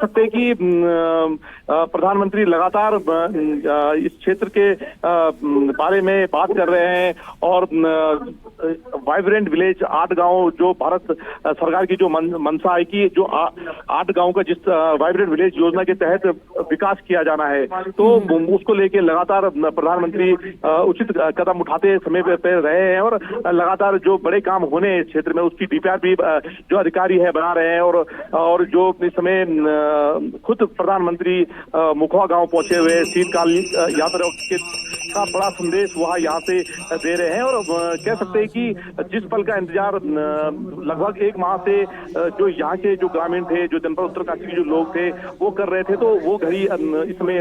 सकते हैं कि प्रधानमंत्री लगातार इस क्षेत्र के बारे में बात कर रहे हैं और वाइब्रेंट विलेज 8 गांव जो भारत सरकार की जो मंशा है कि जो 8 गांव का जिस वाइब्रेंट विलेज योजना के तहत विकास किया जाना है, तो उसको लेके लगातार प्रधानमंत्री उचित कदम उठाते समय पे रहे हैं और लगातार जो बड़े काम होने इस क्षेत्र में उसकी डीपीआर भी जो अधिकारी है बना रहे हैं और जो इस समय खुद प्रधानमंत्री मुखवा गांव पहुंचे हुए शीतकाल यात्रा का बड़ा संदेश वहां यहाँ से दे रहे हैं और कह सकते हैं कि जिस पल का इंतजार लगभग 1 माह से जो यहाँ के जो ग्रामीण थे, जो जनपद उत्तरकाशी के जो लोग थे वो कर रहे थे, तो वो घड़ी इस समय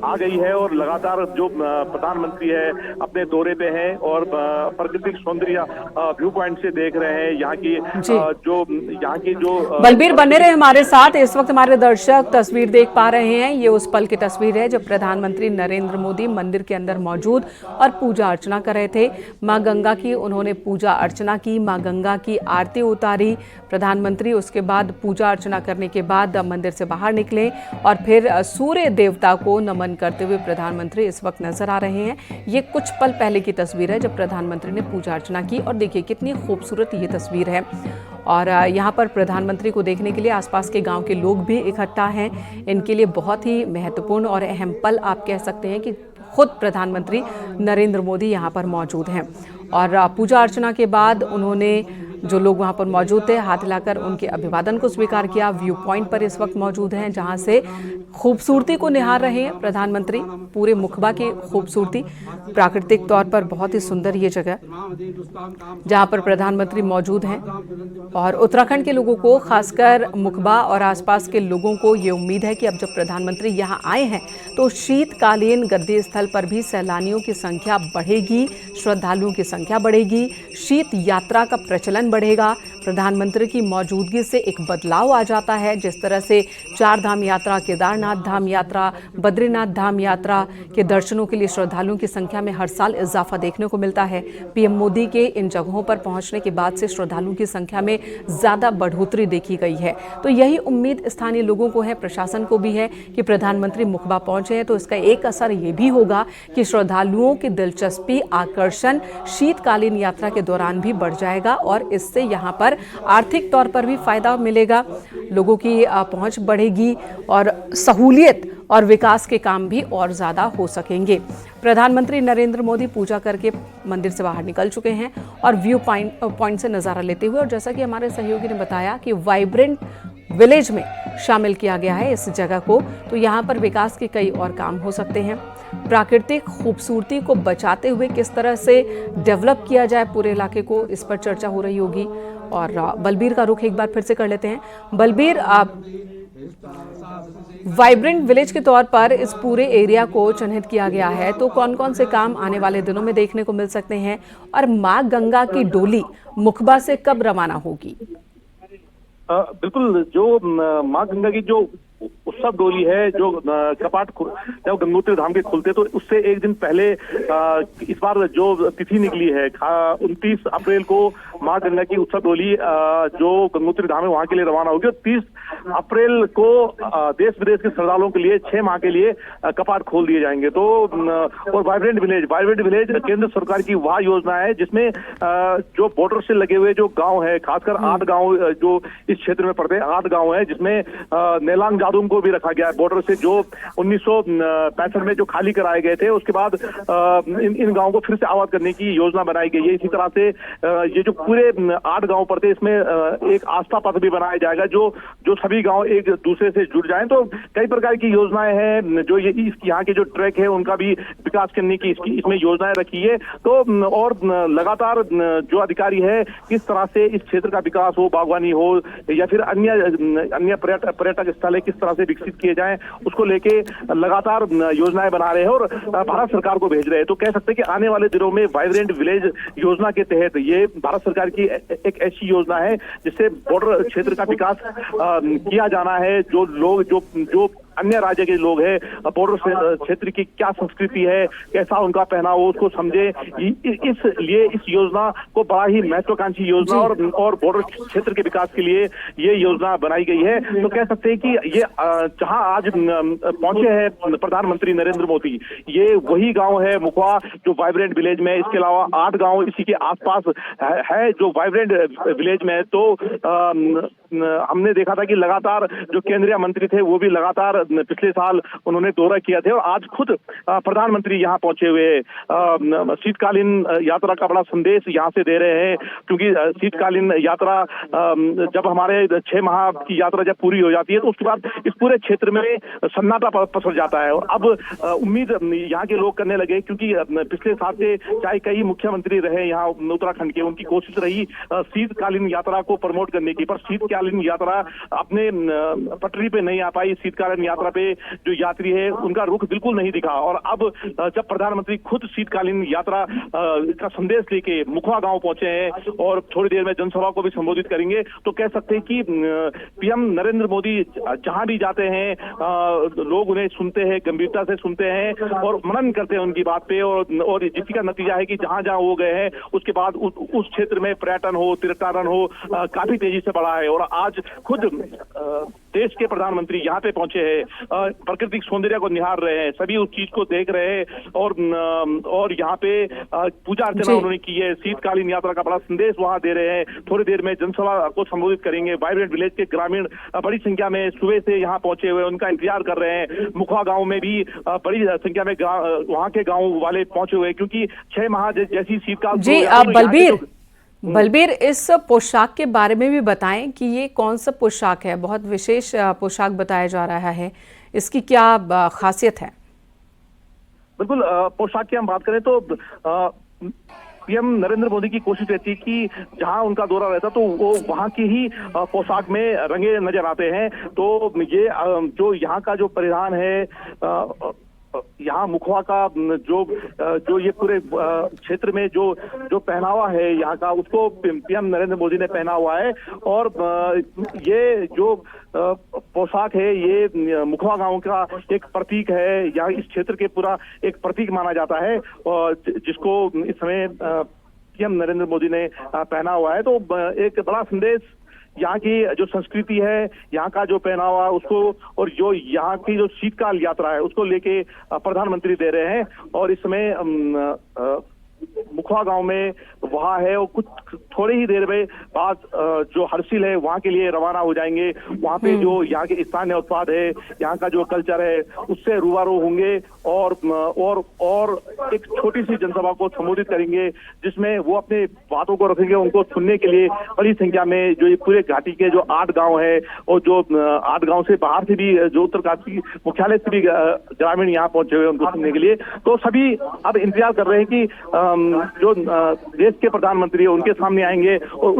आ गई है और लगातार जो प्रधानमंत्री है अपने दौरे पे हैं और प्राकृतिक सौंदर्य व्यू पॉइंट से देख रहे हैं यहाँ की जो बलबीर बने रहे हमारे साथ। इस वक्त हमारे दर्शक तस्वीर देख पा रहे हैं, ये उस पल की तस्वीर है जब प्रधानमंत्री नरेंद्र मोदी मंदिर के अंदर मौजूद और पूजा अर्चना कर रहे थे। मां गंगा की उन्होंने पूजा अर्चना की, मां गंगा की आरती उतारी प्रधानमंत्री। उसके बाद पूजा अर्चना करने के बाद मंदिर से बाहर निकले और फिर सूर्य देवता को नमन करते हुए प्रधानमंत्री इस वक्त नजर आ रहे हैं। ये कुछ पल पहले की तस्वीर है जब प्रधानमंत्री ने पूजा अर्चना की और देखिए कितनी खूबसूरत ये तस्वीर है। और यहाँ पर प्रधानमंत्री को देखने के लिए आसपास के गांव के लोग भी इकट्ठा हैं। इनके लिए बहुत ही महत्वपूर्ण और अहम पल आप कह सकते हैं कि खुद प्रधानमंत्री नरेंद्र मोदी यहाँ पर मौजूद हैं। और पूजा अर्चना के बाद उन्होंने जो लोग वहाँ पर मौजूद थे हाथ हिलाकर उनके अभिवादन को स्वीकार किया। व्यू पॉइंट पर इस वक्त मौजूद हैं जहाँ से खूबसूरती को निहार रहे हैं प्रधानमंत्री। पूरे मुखबा की खूबसूरती, प्राकृतिक तौर पर बहुत ही सुंदर ये जगह जहाँ पर प्रधानमंत्री मौजूद हैं। और उत्तराखंड के लोगों को, खासकर मुखबा और आसपास के लोगों को ये उम्मीद है कि अब जब प्रधानमंत्री यहाँ आए हैं तो शीतकालीन गद्दी स्थल पर भी सैलानियों की संख्या बढ़ेगी, श्रद्धालुओं की संख्या बढ़ेगी, शीत यात्रा का प्रचलन बढ़ेगा। प्रधानमंत्री की मौजूदगी से एक बदलाव आ जाता है। जिस तरह से 4 धाम यात्रा, केदारनाथ धाम यात्रा, बद्रीनाथ धाम यात्रा के दर्शनों के लिए श्रद्धालुओं की संख्या में हर साल इजाफा देखने को मिलता है। पीएम मोदी के इन जगहों पर पहुंचने के बाद से श्रद्धालुओं की संख्या में ज्यादा बढ़ोतरी देखी गई है। तो यही उम्मीद स्थानीय लोगों को है, प्रशासन को भी है कि प्रधानमंत्री मुखबा पहुंचे हैं तो इसका एक असर ये भी होगा कि श्रद्धालुओं की दिलचस्पी, आकर्षण शीतकालीन यात्रा के दौरान भी बढ़ जाएगा और इससे यहाँ पर आर्थिक तौर पर भी फायदा मिलेगा, लोगों की पहुंच बढ़ेगी और सहूलियत और विकास के काम भी और ज्यादा हो सकेंगे। प्रधानमंत्री नरेंद्र मोदी पूजा करके मंदिर से बाहर निकल चुके हैं और व्यू पॉइंट से नजारा लेते हुए, और जैसा कि हमारे सहयोगी ने बताया कि वाइब्रेंट विलेज में शामिल किया गया है इस जगह को, तो यहाँ पर विकास के कई और काम हो सकते हैं। प्राकृतिक खूबसूरती को बचाते हुए किस तरह से डेवलप किया जाए पूरे इलाके को, इस पर चर्चा हो रही होगी। और बलबीर का रुख एक बार फिर से कर लेते हैं। बलबीर, वाइब्रेंट विलेज के तौर पर इस पूरे एरिया को चिन्हित किया गया है, तो कौन कौन से काम आने वाले दिनों में देखने को मिल सकते हैं और मां गंगा की डोली मुखबा से कब रवाना होगी? बिल्कुल, जो मां गंगा की जो उत्सव डोली है, जो कपाट जब गंगोत्री धाम के खुलते तो उससे एक दिन पहले इस बार जो तिथि निकली है 29 अप्रैल को मां गंगा की उत्सव डोली जो गंगोत्री धाम है वहां के लिए रवाना होगी और 30 अप्रैल को देश विदेश के श्रद्धालुओं के लिए 6 माह के लिए कपाट खोल दिए जाएंगे। तो और वाइब्रेंट विलेज केंद्र सरकार की वह योजना है जिसमें जो बॉर्डर से लगे हुए जो गाँव है, खासकर 8 गाँव जो इस क्षेत्र में पड़ते हैं, 8 गाँव है जिसमें नेलांग जादूम को भी रखा गया है बॉर्डर से, जो 1965 में जो खाली कराए गए थे। उसके बाद इन गांवों को फिर से आबाद करने की योजना बनाई गई है। इसी तरह से ये जो पूरे 8 गांव पड़ते हैं इसमें एक आस्था पथ भी बनाया जाएगा जो सभी गांव एक दूसरे से जुड़ जाएं। तो कई प्रकार की योजनाएं हैं जो ये यहाँ के जो ट्रैक है उनका भी विकास करने की इसमें योजनाएं रखी है। तो और लगातार जो अधिकारी है किस तरह से इस क्षेत्र का विकास हो, बागवानी हो या फिर अन्य पर्यटक स्थल किस तरह से विकसित किए जाएं, उसको लेके लगातार योजनाएं बना रहे हैं और भारत सरकार को भेज रहे हैं। तो कह सकते हैं कि आने वाले दिनों में वाइब्रेंट विलेज योजना के तहत ये भारत सरकार की एक ऐसी योजना है जिससे बॉर्डर क्षेत्र का विकास किया जाना है। जो लोग जो अन्य राज्य के लोग हैं, बॉर्डर क्षेत्र की क्या संस्कृति है, कैसा उनका पहनावा, उसको समझे। इसलिए इस योजना को बड़ा ही महत्वाकांक्षी योजना और बॉर्डर क्षेत्र के विकास के लिए ये योजना बनाई गई है। तो कह सकते हैं कि ये जहां आज पहुंचे हैं प्रधानमंत्री नरेंद्र मोदी, ये वही गांव है मुखवा जो वाइब्रेंट विलेज में, इसके अलावा 8 गांव इसी के आसपास है जो वाइब्रेंट विलेज में है। तो हमने देखा था कि लगातार जो केंद्रीय मंत्री थे वो भी लगातार पिछले साल उन्होंने दौरा किया थे और आज खुद प्रधानमंत्री यहाँ पहुंचे हुए शीतकालीन यात्रा का बड़ा संदेश यहाँ से दे रहे हैं, क्योंकि शीतकालीन यात्रा जब हमारे 6 माह की यात्रा जब पूरी हो जाती है तो उसके बाद इस पूरे क्षेत्र में सन्नाटा पसर जाता है। और अब उम्मीद यहाँ के लोग करने लगे, क्योंकि पिछले साल से चाहे कई मुख्यमंत्री रहे यहाँ उत्तराखंड के, उनकी कोशिश रही शीतकालीन यात्रा को प्रमोट करने की, पर शीतकालीन यात्रा अपने पटरी पे नहीं आ पाई। शीतकालीन यात्रा पे जो यात्री है उनका रुख बिल्कुल नहीं दिखा। और अब जब प्रधानमंत्री खुद शीतकालीन यात्रा का संदेश लेके मुखवा गांव पहुंचे हैं और थोड़ी देर में जनसभा को भी संबोधित करेंगे, तो कह सकते हैं कि पीएम नरेंद्र मोदी जहां भी जाते हैं लोग उन्हें सुनते हैं, गंभीरता से सुनते हैं और मनन करते हैं उनकी बात पे। और जिसका नतीजा है कि जहां जहां वो गए हैं उसके बाद उस क्षेत्र में पर्यटन हो, तीर्थाटन हो काफी तेजी से बढ़ा है। और आज खुद देश के प्रधानमंत्री यहाँ पे पहुंचे हैं, प्राकृतिक सौंदर्य को निहार रहे हैं, सभी उस चीज को देख रहे हैं और यहाँ पे पूजा अर्चना उन्होंने की है। शीतकालीन यात्रा का बड़ा संदेश वहां दे रहे हैं। थोड़ी देर में जनसभा को संबोधित करेंगे। वाइब्रेंट विलेज के ग्रामीण बड़ी संख्या में सुबह से यहाँ पहुंचे हुए उनका इंतजार कर रहे हैं। मुखवा गांव में भी बड़ी संख्या में वहां के गांव वाले पहुंचे हुए, क्योंकि 6 माह जैसी शीतकाल। जी बलबीर, इस पोशाक के बारे में भी बताएं कि ये कौन सा पोशाक है, बहुत विशेष पोशाक बताया जा रहा है, इसकी क्या खासियत है? बिल्कुल, पोशाक की हम बात करें तो पीएम नरेंद्र मोदी की कोशिश रहती है कि जहां उनका दौरा रहता तो वो वहां की ही पोशाक में रंगे नजर आते हैं। तो ये जो यहाँ का जो परिधान है, यहाँ मुखवा का जो ये पूरे क्षेत्र में जो पहनावा है यहाँ का, उसको पीएम नरेंद्र मोदी ने पहना हुआ है। और ये जो पोशाक है ये मुखवा गांव का एक प्रतीक है, यहाँ इस क्षेत्र के पूरा एक प्रतीक माना जाता है और जिसको इस समय पीएम नरेंद्र मोदी ने पहना हुआ है। तो एक बड़ा संदेश यहाँ की जो संस्कृति है, यहाँ का जो पहनावा उसको और जो यहाँ की जो शीतकाल यात्रा है उसको लेके प्रधानमंत्री दे रहे हैं। और इस समय मुखवा गांव में वहाँ है और कुछ थोड़ी ही देर में बाद जो हर्षिल है वहाँ के लिए रवाना हो जाएंगे। वहाँ पे जो यहाँ के स्थानीय उत्पाद है, यहाँ का जो कल्चर है उससे रूबरू होंगे और एक छोटी सी जनसभा को संबोधित करेंगे, जिसमें वो अपने बातों को रखेंगे। उनको सुनने के लिए बड़ी संख्या में जो ये पूरे घाटी के जो 8 गाँव है और जो 8 गाँव से बाहर से भी जो उत्तरकाशी मुख्यालय से भी ग्रामीण यहाँ पहुंचे हुए उनको सुनने के लिए। तो सभी अब इंतजार कर रहे हैं कि जो देश के प्रधानमंत्री है उनके सामने आएंगे और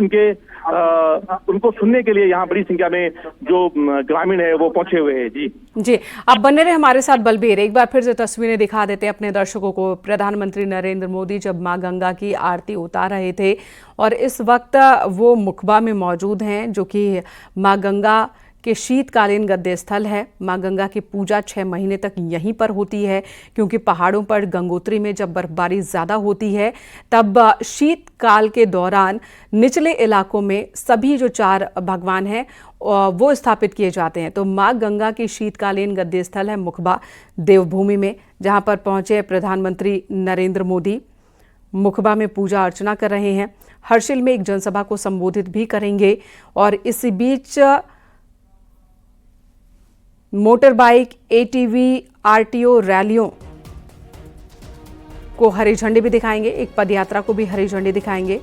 उनको सुनने के लिए यहाँ बड़ी संख्या में जो ग्रामीण है वो पहुंचे हुए हैं। जी आप बने रहे हमारे साथ बलबीर। एक बार फिर से तस्वीरें दिखा देते हैं अपने दर्शकों को। प्रधानमंत्री नरेंद्र मोदी जब मां गंगा की आरती उतार रहे थे और इस वक्त वो मुखबा में मौजूद हैं, जो कि मां गंगा कि शीतकालीन गद्दे स्थल है। मां गंगा की पूजा 6 महीने तक यहीं पर होती है, क्योंकि पहाड़ों पर गंगोत्री में जब बर्फबारी ज़्यादा होती है तब शीतकाल के दौरान निचले इलाकों में सभी जो 4 भगवान हैं वो स्थापित किए जाते हैं। तो मां गंगा की शीतकालीन गद्दे स्थल है मुखबा देवभूमि में, जहां पर पहुंचे प्रधानमंत्री नरेंद्र मोदी। मुखबा में पूजा अर्चना कर रहे हैं। हर्षिल में एक जनसभा को संबोधित भी करेंगे और इसी बीच मोटर बाइक, एटीवी, आरटीओ रैलियों को हरी झंडी भी दिखाएंगे। एक पदयात्रा को भी हरी झंडी दिखाएंगे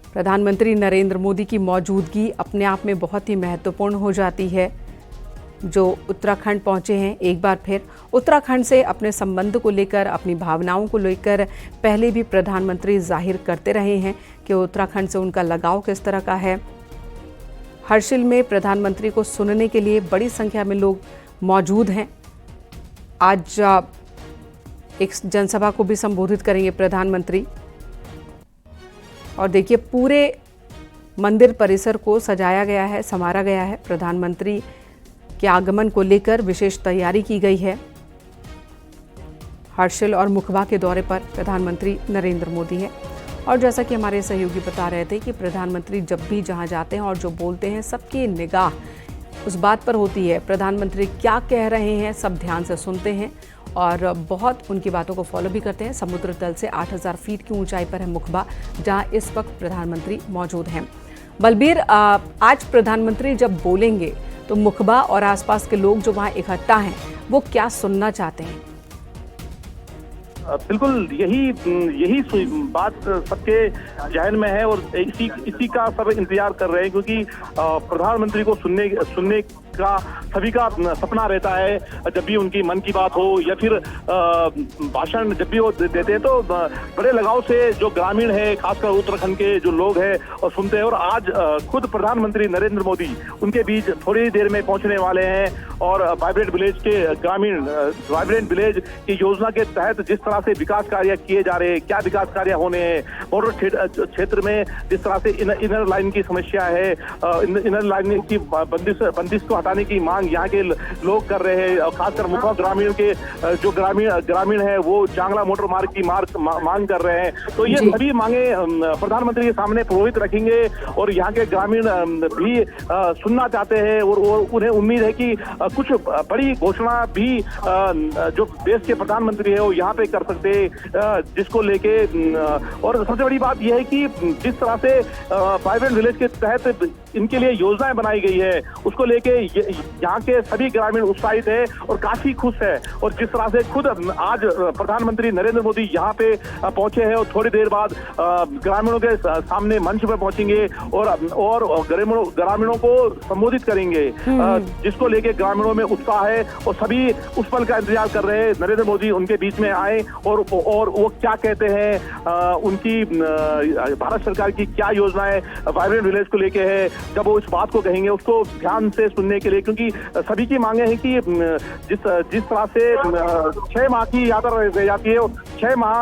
प्रधानमंत्री नरेंद्र मोदी की मौजूदगी अपने आप में बहुत ही महत्वपूर्ण हो जाती है। जो उत्तराखंड पहुंचे हैं, एक बार फिर उत्तराखंड से अपने संबंध को लेकर, अपनी भावनाओं को लेकर पहले भी प्रधानमंत्री जाहिर करते रहे हैं कि उत्तराखंड से उनका लगाव किस तरह का है। हर्षिल में प्रधानमंत्री को सुनने के लिए बड़ी संख्या में लोग मौजूद हैं। आज एक जनसभा को भी संबोधित करेंगे प्रधानमंत्री। और देखिए, पूरे मंदिर परिसर को सजाया गया है, संवारा गया है। प्रधानमंत्री के आगमन को लेकर विशेष तैयारी की गई है। हर्षिल और मुखबा के दौरे पर प्रधानमंत्री नरेंद्र मोदी हैं और जैसा कि हमारे सहयोगी बता रहे थे कि प्रधानमंत्री जब भी जहां जाते हैं और जो बोलते हैं सबकी निगाह उस बात पर होती है, प्रधानमंत्री क्या कह रहे हैं सब ध्यान से सुनते हैं और बहुत उनकी बातों को फॉलो भी करते हैं। समुद्र तल से 8000 फीट की ऊंचाई पर है मुखबा, जहां इस वक्त प्रधानमंत्री मौजूद हैं। बलबीर, आज प्रधानमंत्री जब बोलेंगे तो मुखबा और आसपास के लोग जो वहां इकट्ठा हैं वो क्या सुनना चाहते हैं? बिल्कुल यही बात सबके जहन में है और इसी का सब इंतजार कर रहे हैं, क्योंकि प्रधानमंत्री को सुनने का सभी का सपना रहता है। जब भी उनकी मन की बात हो या फिर भाषण जब भी वो देते हैं तो बड़े लगाव से जो ग्रामीण है, खासकर उत्तराखंड के जो लोग हैं और सुनते हैं। और आज खुद प्रधानमंत्री नरेंद्र मोदी उनके बीच थोड़ी देर में पहुंचने वाले हैं और वाइब्रेंट विलेज के ग्रामीण वाइब्रेंट विलेज की योजना के तहत जिस तरह से विकास कार्य किए जा रहे हैं, क्या विकास कार्य होने हैं, बॉर्डर क्षेत्र में जिस तरह से इनर लाइन की समस्या है, इनर लाइन की बंदिश को हटाने की मांग यहाँ के लोग कर रहे हैं। खासकर मुखबा ग्रामीण के जो ग्रामीण है वो चांगला मोटर मार्ग की मांग कर रहे हैं। तो ये सभी मांगे प्रधानमंत्री के सामने पुरोहित रखेंगे और यहाँ के ग्रामीण भी सुनना चाहते हैं और उन्हें उम्मीद है कि कुछ बड़ी घोषणा भी जो देश के प्रधानमंत्री है वो यहाँ पे कर सकते हैं, जिसको लेके और सबसे बड़ी बात यह है कि जिस तरह से वाइब्रेंट विलेज के तहत इनके लिए योजनाएं बनाई गई है उसको लेके यहाँ के सभी ग्रामीण उत्साहित है और काफी खुश है। और जिस तरह से खुद आज प्रधानमंत्री नरेंद्र मोदी यहाँ पे पहुंचे हैं और थोड़ी देर बाद ग्रामीणों के सामने मंच पर पहुंचेंगे और ग्रामीणों को संबोधित करेंगे, जिसको लेके ग्रामीणों में उत्साह है और सभी उस पल का इंतजार कर रहे हैं नरेंद्र मोदी उनके बीच में आए और वो क्या कहते हैं, उनकी भारत सरकार की क्या योजनाएं वाइब्रेंट विलेज को लेके है। जब वो इस बात को कहेंगे उसको ध्यान से सुनने के लिए, क्योंकि सभी की मांगे हैं कि जिस तरह से 6 माह की यात्रा रह जाती है, 6 माह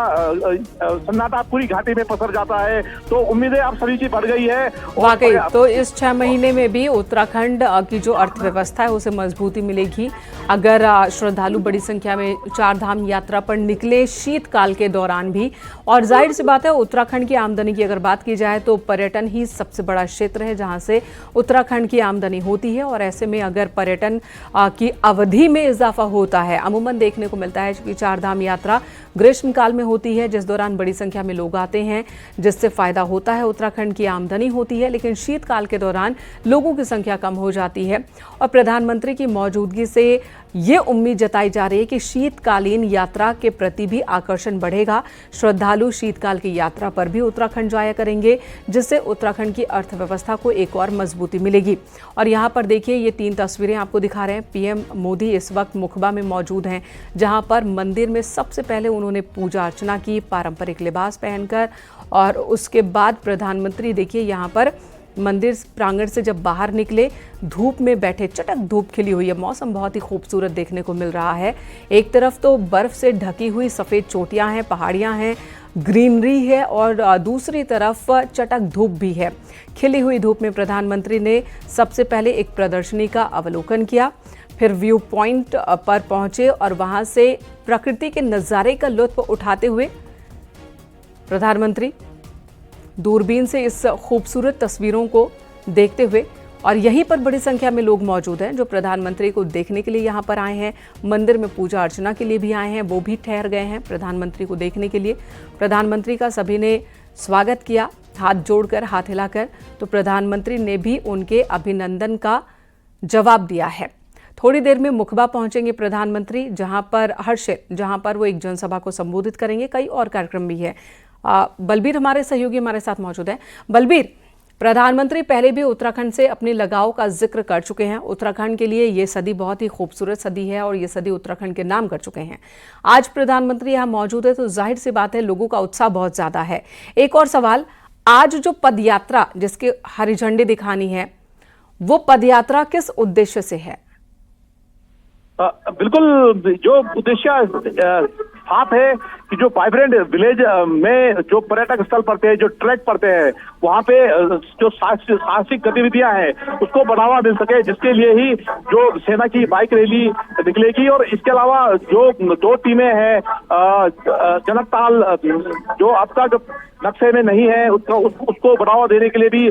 सन्नाटा पूरी घाटी में पसर जाता है, तो उम्मीदें आप सभी की बढ़ गई है। वाकई तो इस 6 महीने में भी उत्तराखंड की जो अर्थव्यवस्था है उसे मजबूती मिलेगी अगर श्रद्धालु बड़ी संख्या में 4 धाम यात्रा पर निकले शीतकाल के दौरान भी। और जाहिर सी बात है उत्तराखंड की आमदनी की अगर बात की जाए तो पर्यटन ही सबसे बड़ा क्षेत्र है जहां से उत्तराखंड की आमदनी होती है। और ऐसे में अगर पर्यटन की अवधि में इजाफा होता है, अमूमन देखने को मिलता है कि 4 धाम यात्रा ग्रीष्मकाल में होती है जिस दौरान बड़ी संख्या में लोग आते हैं, जिससे फायदा होता है, उत्तराखंड की आमदनी होती है। लेकिन शीतकाल के दौरान लोगों की संख्या कम हो जाती है और प्रधानमंत्री की मौजूदगी से ये उम्मीद जताई जा रही है कि शीतकालीन यात्रा के प्रति भी आकर्षण बढ़ेगा। श्रद्धालु शीतकाल की यात्रा पर भी उत्तराखंड जाया करेंगे, जिससे उत्तराखंड की अर्थव्यवस्था को एक और मजबूती मिलेगी। और यहाँ पर देखिए ये 3 तस्वीरें आपको दिखा रहे हैं। पीएम मोदी इस वक्त मुखबा में मौजूद हैं, जहाँ पर मंदिर में सबसे पहले उन्होंने पूजा अर्चना की पारंपरिक लिबास पहनकर, और उसके बाद प्रधानमंत्री देखिए यहाँ पर मंदिर प्रांगण से जब बाहर निकले, धूप में बैठे, चटक धूप खिली हुई है, मौसम बहुत ही खूबसूरत देखने को मिल रहा है। एक तरफ तो बर्फ से ढकी हुई सफ़ेद चोटियां हैं, पहाड़ियां हैं, ग्रीनरी है और दूसरी तरफ चटक धूप भी है। खिली हुई धूप में प्रधानमंत्री ने सबसे पहले एक प्रदर्शनी का अवलोकन किया, फिर व्यू पॉइंट पर पहुंचे और वहां से प्रकृति के नज़ारे का लुत्फ उठाते हुए प्रधानमंत्री दूरबीन से इस खूबसूरत तस्वीरों को देखते हुए, और यहीं पर बड़ी संख्या में लोग मौजूद हैं जो प्रधानमंत्री को देखने के लिए यहाँ पर आए हैं, मंदिर में पूजा अर्चना के लिए भी आए हैं, वो भी ठहर गए हैं प्रधानमंत्री को देखने के लिए। प्रधानमंत्री का सभी ने स्वागत किया, हाथ जोड़कर, हाथ हिलाकर। तो प्रधानमंत्री ने भी उनके अभिनंदन का जवाब दिया है। थोड़ी देर में मुखबा पहुंचेंगे प्रधानमंत्री, जहां पर हर्षिल, जहां पर वो एक जनसभा को संबोधित करेंगे। कई और कार्यक्रम भी है। बलबीर हमारे सहयोगी हमारे साथ मौजूद हैं। बलबीर, प्रधानमंत्री पहले भी उत्तराखंड से अपने लगाव का जिक्र कर चुके हैं। उत्तराखंड के लिए ये सदी बहुत ही खूबसूरत सदी है और ये सदी उत्तराखंड के नाम कर चुके हैं। आज प्रधानमंत्री यहाँ मौजूद है तो जाहिर सी बात है लोगों का उत्साह बहुत ज्यादा है। एक और सवाल, आज जो पदयात्रा जिसके हरी झंडी दिखानी है, वो पदयात्रा किस उद्देश्य से है? बिल्कुल, जो उद्देश्य साफ है कि जो वाइब्रेंट विलेज में जो पर्यटक स्थल पड़ते हैं, जो ट्रैक पड़ते हैं, वहां पे जो साहसिक गतिविधियां हैं उसको बढ़ावा मिल सके, जिसके लिए ही जो सेना की बाइक रैली निकलेगी। और इसके अलावा जो 2 टीमें हैं, जनकताल जो अब तक नक्शे में नहीं है, उसको बढ़ावा देने के लिए भी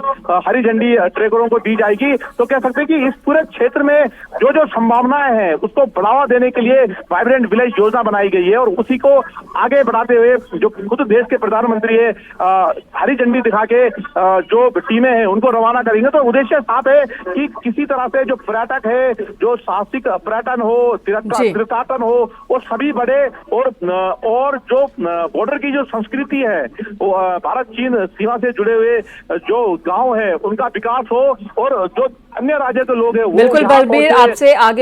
हरी झंडी ट्रैकरों को दी जाएगी। तो कह सकते हैं कि इस पूरे क्षेत्र में जो जो संभावनाएं हैं उसको बढ़ावा देने के लिए वाइब्रेंट विलेज योजना बनाई गई है, और उसी को आगे बढ़ाते हुए जो खुद देश के प्रधानमंत्री है हरी झंडी दिखा के जो टीमें हैं उनको रवाना करेंगे। तो उद्देश्य साफ है कि किसी तरह से जो पर्यटक है, जो साहसिक पर्यटन हो, तीर्थाटन हो, वो सभी बढ़े, और जो बॉर्डर की जो संस्कृति है, भारत चीन सीमा से जुड़े हुए जो गांव है उनका विकास हो, और जो अन्य राज्य के लोग हैं वो बिल्कुल बलबीर, आपसे आगे